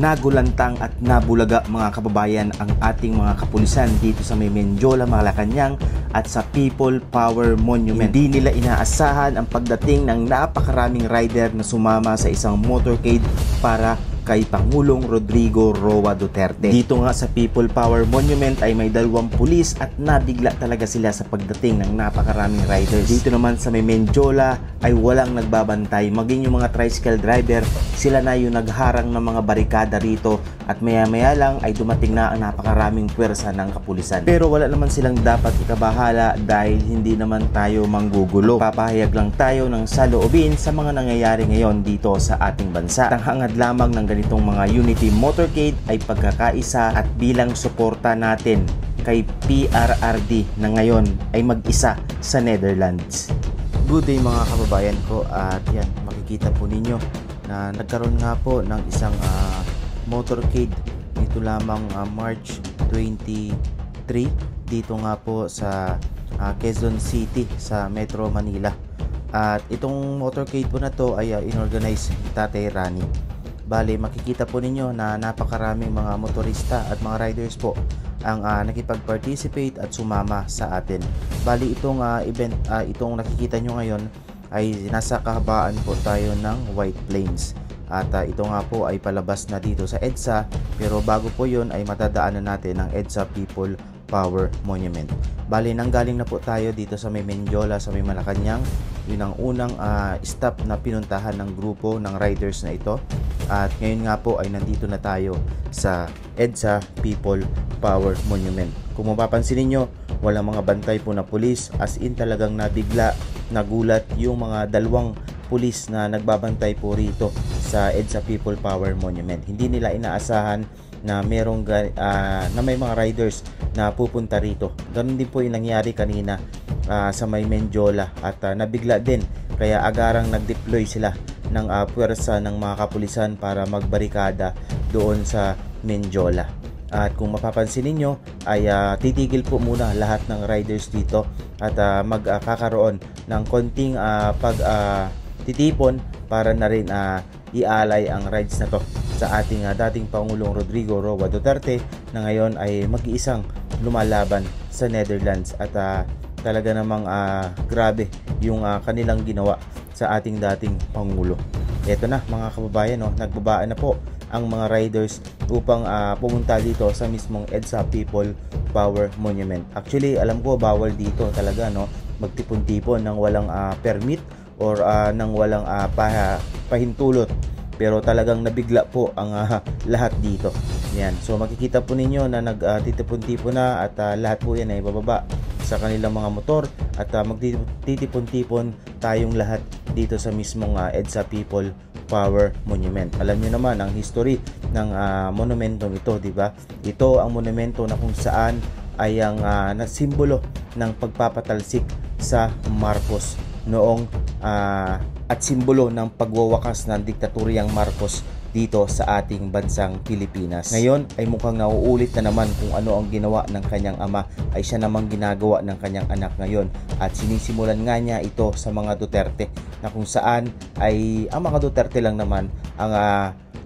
Nagulantang at nabulaga mga kababayan ang ating mga kapulisan dito sa may Menjola, Malacanang at sa People Power Monument. Hindi nila inaasahan ang pagdating ng napakaraming rider na sumama sa isang motorcade para kay Pangulong Rodrigo Roa Duterte. Dito nga sa People Power Monument ay may 2 pulis at nabigla talaga sila sa pagdating ng napakaraming riders. Dito naman sa may Menjola ay walang nagbabantay, maging yung mga tricycle driver, sila na yung nagharang ng mga barikada rito at maya-maya lang ay dumating na ang napakaraming puwersa ng kapulisan. Pero wala naman silang dapat ikabahala dahil hindi naman tayo manggugulo. Papahayag lang tayo ng saloobin sa mga nangyayari ngayon dito sa ating bansa. Tanghangad lamang ng ganitong mga Unity Motorcade ay pagkakaisa at bilang suporta natin kay PRRD na ngayon ay mag-isa sa Netherlands. Good day mga kababayan ko, at yan, makikita po ninyo na nagkaroon nga po ng isang motorcade dito lamang March 23 dito nga po sa Quezon City sa Metro Manila. At itong motorcade po na to ay inorganize ni Tatay Rani. Bale, makikita po ninyo na napakaraming mga motorista at mga riders po ang nakipag-participate at sumama sa atin. Bali, itong event, itong nakikita nyo ngayon ay nasa kahabaan po tayo ng White Plains. At ito nga po ay palabas na dito sa EDSA, pero bago po yun ay matadaanan natin ang EDSA People Power Monument. Bali, nanggaling na po tayo dito sa may Menjola, sa may Malacanang. Yun ang unang stop na pinuntahan ng grupo ng riders na ito. At ngayon nga po ay nandito na tayo sa EDSA People Power Monument. Kung mapapansin niyo, walang mga bantay po na pulis, as in talagang nabigla, nagulat yung mga 2 pulis na nagbabantay po rito sa EDSA People Power Monument. Hindi nila inaasahan na merong na may mga riders na pupunta rito. Ganun din po yung nangyari kanina sa may Menjola at nabigla din, kaya agarang nag-deploy sila ng puwersa ng mga kapulisan para magbarikada doon sa Menjola. At kung mapapansin niyo ay titigil po muna lahat ng riders dito at magkakaroon ng konting titipon para na rin ialay ang rides na to sa ating dating Pangulong Rodrigo Roa Duterte na ngayon ay mag-iisang lumalaban sa Netherlands. At talaga namang grabe yung kanilang ginawa sa ating dating Pangulo. Eto na mga kababayan, nagbabaan na po ang mga riders upang pumunta dito sa mismong EDSA People Power Monument. Actually, alam ko bawal dito talaga magtipon-tipon ng walang permit or ng walang pahintulot. Pero talagang nabigla po ang lahat dito. Yan. So makikita po ninyo na nagtitipon-tipon na at lahat po yan ay bababa sa kanilang mga motor at magtitipon-tipon tayong lahat dito sa mismong EDSA People Power Monument. Alam niyo naman ang history ng monumentong ito, di ba? Ito ang monumento na kung saan ay ang nasimbolo ng pagpapatalsik sa Marcos noong at simbolo ng pagwawakas ng diktaturyang Marcos dito sa ating bansang Pilipinas. Ngayon ay mukhang nauulit na naman kung ano ang ginawa ng kanyang ama ay siya namang ginagawa ng kanyang anak ngayon, at sinisimulan nga niya ito sa mga Duterte na kung saan ay ang mga Duterte lang naman ang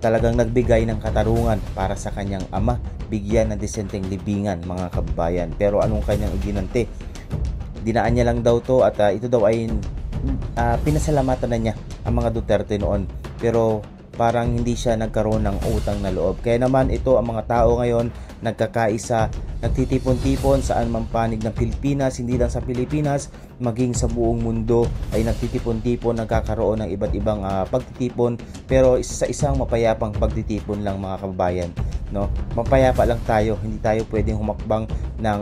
talagang nagbigay ng katarungan para sa kanyang ama, bigyan ng disenteng libingan mga kababayan. Pero anong kanyang iginante? Dinaan niya lang daw to at ito daw ay pinasalamatan na niya ang mga Duterte noon, pero parang hindi siya nagkaroon ng utang na loob. Kaya naman ito ang mga tao ngayon nagkakaisa, nagtitipon-tipon saan man panig ng Pilipinas, hindi lang sa Pilipinas, maging sa buong mundo ay nagtitipon-tipon, nagkakaroon ng iba't ibang pagtitipon, pero sa isang mapayapang pagtitipon lang mga kababayan. Mapayapa lang tayo, hindi tayo pwedeng humakbang ng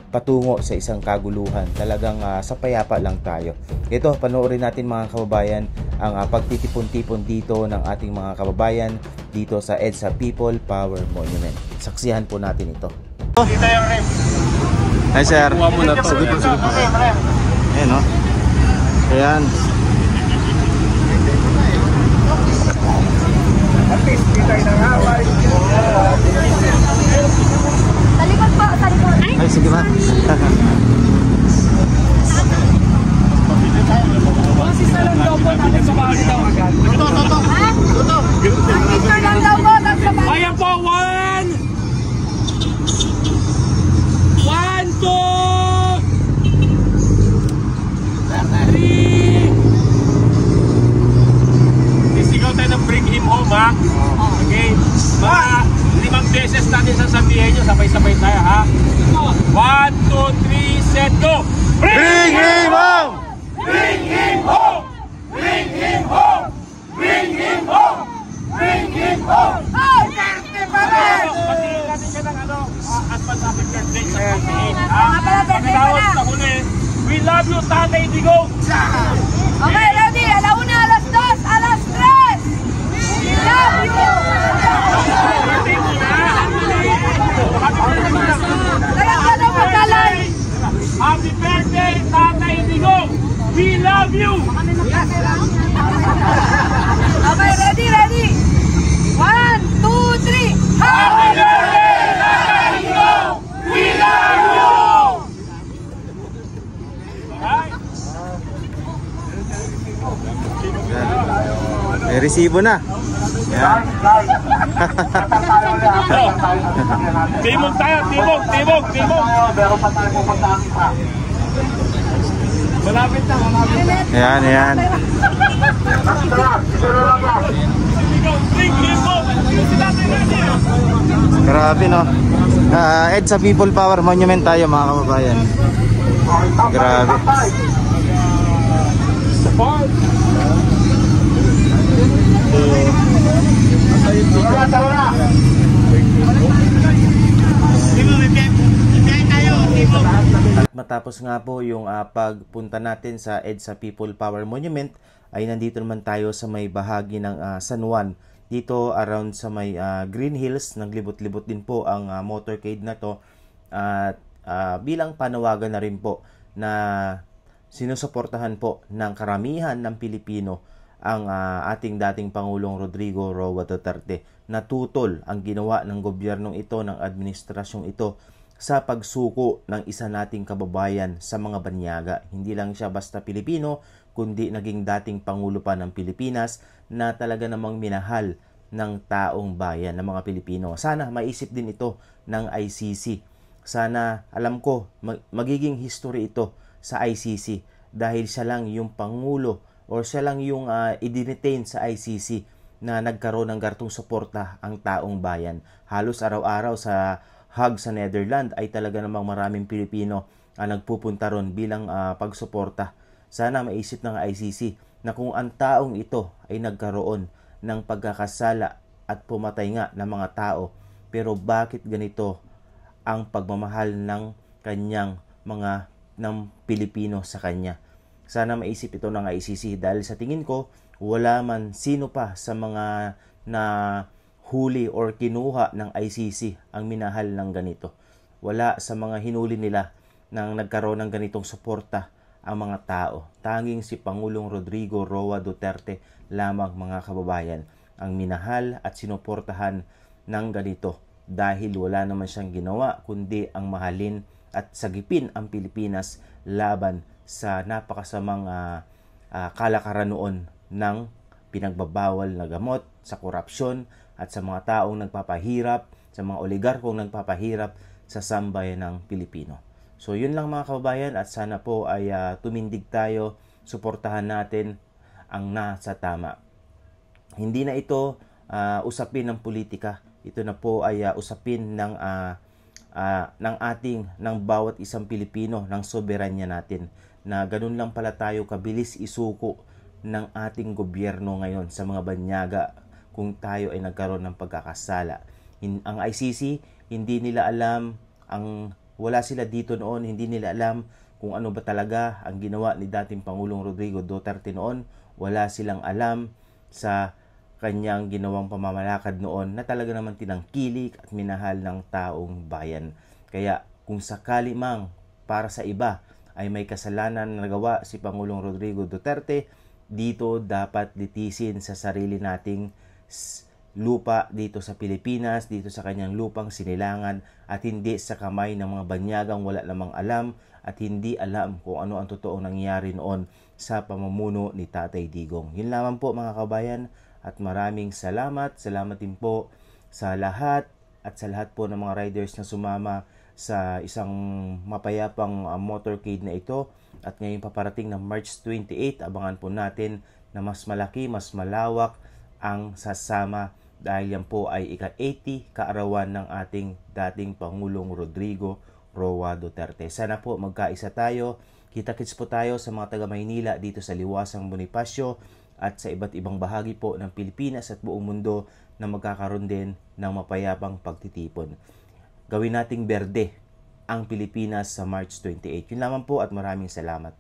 patungo sa isang kaguluhan. Talagang sa payapa lang tayo. Ito, panoorin natin mga kababayan ang pagtitipon-tipon dito ng ating mga kababayan dito sa EDSA People Power Monument. Saksihan po natin ito. Hi sir. Sige po. Ayan o. Ayan. Talikod po, talikod. Ay, sige ba? Picture lang daw po, tapos sa bahay. beses natin sasabihin nyo, sabay-sabay tayo ha. 1, 2, 3, set, go! Bring him home! Bring him home! Bring him home! Bring him home! Bring him home! Patingin natin siya ng advance happy birthday sa pagkain. Pagkatapos na huli, we love you, Tatay Digong! Okay, ready? Alauna, alas 2, alas 3! We love you! Kaya ka na magkalay! Happy birthday, Tatay Digong! We love you! Okay, ready, ready? 1, 2, 3, Happy birthday, Tatay Digong! We love you! May resibo na. Yan. Timog tayo, timog! Meron pa tayo pupuntahan isa. Malapit na. Yan. Grabe no. Ed sa People Power Monument tayo mga kababayan. Grabe. Support! At matapos nga po yung pagpunta natin sa EDSA People Power Monument ay nandito naman tayo sa may bahagi ng San Juan. Dito around sa may Green Hills, naglibot-libot din po ang motorcade na to. At bilang panawagan na rin po na sinusuportahan po ng karamihan ng Pilipino ang ating dating Pangulong Rodrigo Roa Duterte. Natutol ang ginawa ng gobyernong ito, ng administrasyong ito sa pagsuko ng isa nating kababayan sa mga banyaga. Hindi lang siya basta Pilipino, kundi naging dating Pangulo pa ng Pilipinas na talaga namang minahal ng taong bayan, ng mga Pilipino. Sana maisip din ito ng ICC. Sana, alam ko, magiging history ito sa ICC dahil siya lang yung Pangulo o siya lang yung i-detain sa ICC na nagkaroon ng gartong suporta ang taong bayan. Halos araw-araw sa Hague sa Netherlands ay talaga namang maraming Pilipino ang nagpupunta ron bilang pagsuporta. Sana maisip ng ICC na kung ang taong ito ay nagkaroon ng pagkakasala at pumatay nga ng mga tao, pero bakit ganito ang pagmamahal ng kanyang ng Pilipino sa kanya? Sana maisip ito ng ICC dahil sa tingin ko wala man sino pa sa mga na huli or kinuha ng ICC ang minahal ng ganito. Wala sa mga hinuli nila nang nagkaroon ng ganitong suporta ang mga tao. Tanging si Pangulong Rodrigo Roa Duterte lamang, mga kababayan, ang minahal at sinuportahan ng ganito dahil wala naman siyang ginawa kundi ang mahalin at sagipin ang Pilipinas laban sa napakasamang kalakaran noon ng pinagbabawal na gamot, sa korupsyon, at sa mga taong nagpapahirap, sa mga oligarkong nagpapahirap sa sambayan ng Pilipino. So yun lang mga kababayan, at sana po ay tumindig tayo, suportahan natin ang nasa tama. Hindi na ito usapin ng politika, ito na po ay usapin ng bawat isang Pilipino, ng soberanya natin, na ganun lang pala tayo kabilis isuko ng ating gobyerno ngayon sa mga banyaga kung tayo ay nagkaroon ng pagkakasala. Ang ICC, hindi nila alam, wala sila dito noon, hindi nila alam kung ano ba talaga ang ginawa ni dating Pangulong Rodrigo Duterte noon. Wala silang alam sa kanyang ginawang pamamalakad noon na talaga naman tinangkilik at minahal ng taong bayan. Kaya kung sakali mang para sa iba ay may kasalanan na nagawa si Pangulong Rodrigo Duterte, dito dapat litisin sa sarili nating lupa dito sa Pilipinas, dito sa kanyang lupang sinilangan, at hindi sa kamay ng mga banyagang wala namang alam at hindi alam kung ano ang totoong nangyari noon sa pamumuno ni Tatay Digong. Yun lamang po mga kabayan, at maraming salamat. Salamat din po sa lahat at sa lahat po ng mga riders na sumama sa isang mapayapang motorcade na ito. At ngayon paparating na March 28, abangan po natin na mas malaki, mas malawak ang sasama dahil yan po ay ika-80 kaarawan ng ating dating Pangulong Rodrigo Roa Duterte. Sana po magkaisa tayo. Kita-kits po tayo sa mga taga Maynila dito sa Liwasang Bonifacio at sa iba't ibang bahagi po ng Pilipinas at buong mundo na magkakaroon din ng mapayapang pagtitipon. Gawin nating berde ang Pilipinas sa March 28. Yun lamang po at maraming salamat.